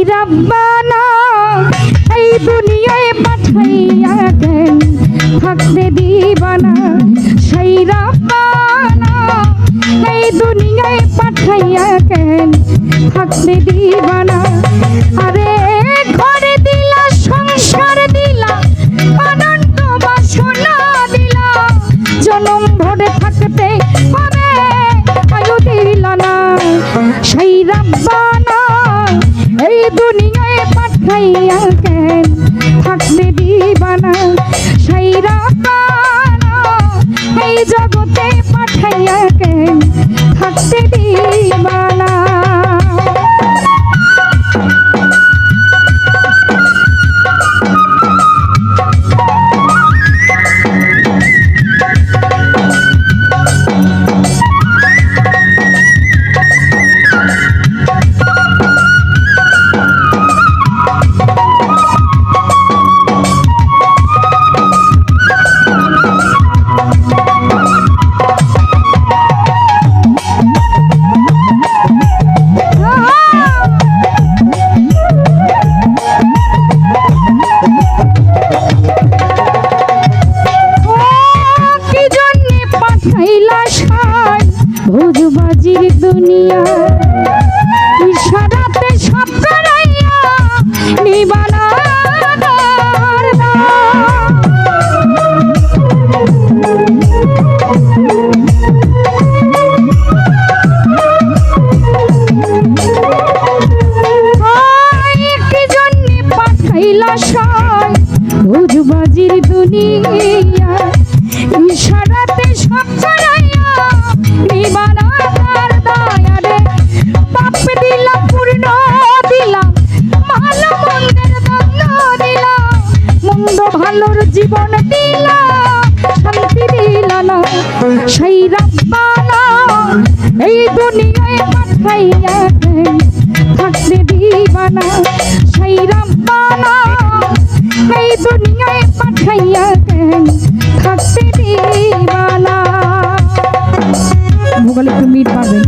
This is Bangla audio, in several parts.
রাব্বানা এই দুনিয়ায় পাঠাইয়া কেন থাকতে দিবানা সেই রাব্বানা এই দুনিয়ায় পাঠাইয়া কেন থাকতে দিবানা আরে ঘরে দিলা সংসার দিলা অনন্ত বাসনা দিলা জনম ভরে থাকতে হবে আয়ু দিলা না সেই রাব্বানা এই দুনিয়ায় পাঠাইয়া কেন থাকতে দিবানা সেই রাব্বানা এই জগতে পাঠাইয়া কেন থাকতে দিবানা ভোজবাজির দুনিয়া ইশারাতে সব করাইয়া নিবানা কি জন্যে পাঠাইলা সাই ভোজবাজির দুনিয়া ইশারাতে সব করাইয়া নিবানার দয়ারে পাপ দিলা পূর্ণ দিলা ভালো মন্দের দণ্ড দিলা মন্দ ভালোর জীবন দিলা শান্তি দিলা না সেই রাব্বানা এই দুনিয়ায় পাঠাইয়া থাকতে দিবানা সেই রাব্বানা এই দুনিয়ায় পাঠাইয়া থাকতে দিবানা ভোগালে একটু মিট পারবেন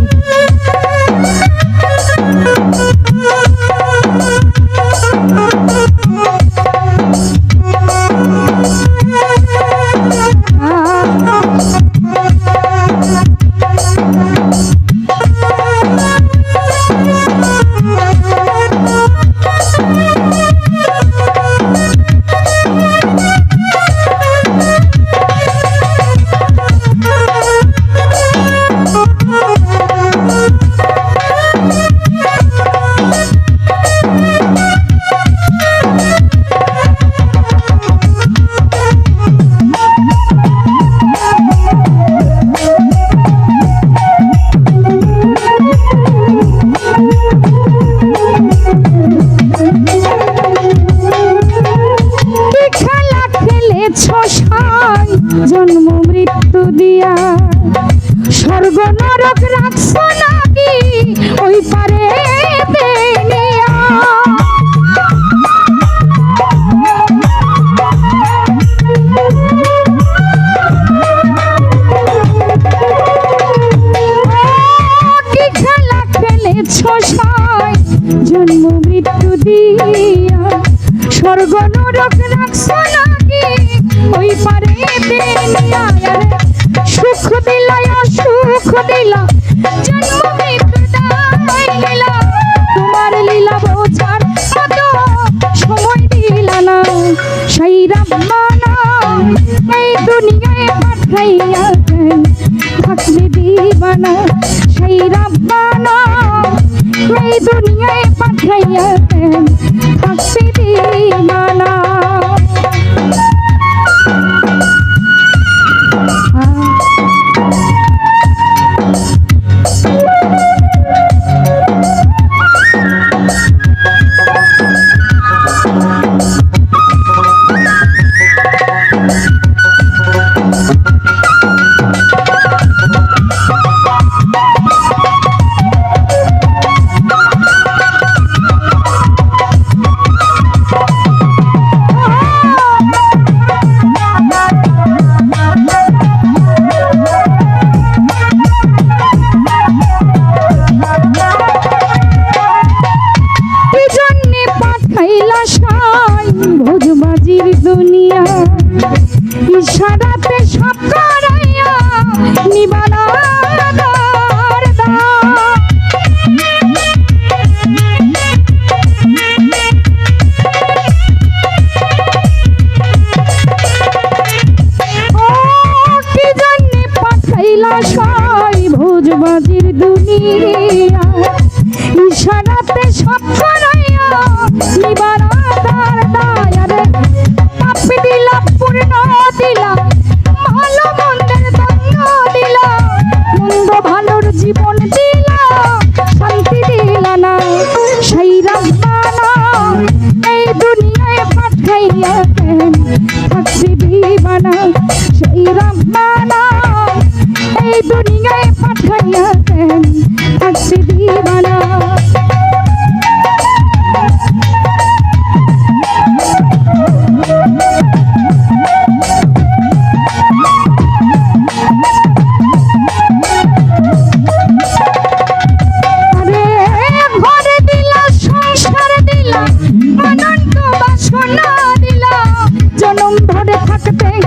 জন্ম মৃত্যু দিয়া স্বর্গ নরক রাখছ নাকি ওই পারে দেনিয়া কি খেলা খেলেছ সাই জন্ম মৃত্যু দিয়া স্বর্গ নরক রাখছ নাকি ওই পারে দেনিয়া সুখ দিলা অসুখ দিলা জন্ম মৃত্যু দায় দিলা তোমার লীলা বোঝার মতো সময় দিলা না সেই রাব্বানা এই দুনিয়ায় পাঠাইয়া থাকতে দিবানা সেই রাব্বানা এই দুনিয়ায় পাঠাইয়া থাকতে দিবানা ইশারাতে সব করাইয়া নিবানা ভোজবাজির দুনিয়া ইশারাতে সব করাইয়া নিবারা তার দায়ারে পাপি দিলা পূর্ণ দিলা ভালো মন্দের দ্বন্দ্ব দিলা মন্দ ভালোর জীবন দিলা শান্তি দিলা না সেই রহমানা এই দুনিয়ায় পাঠাইয়া কেন থাকবি দিবানা সেই রহমানা এই দুনিয়ায় পাঠাইয়া কেন থাকবি দিবানা জনম ধরে থাকতে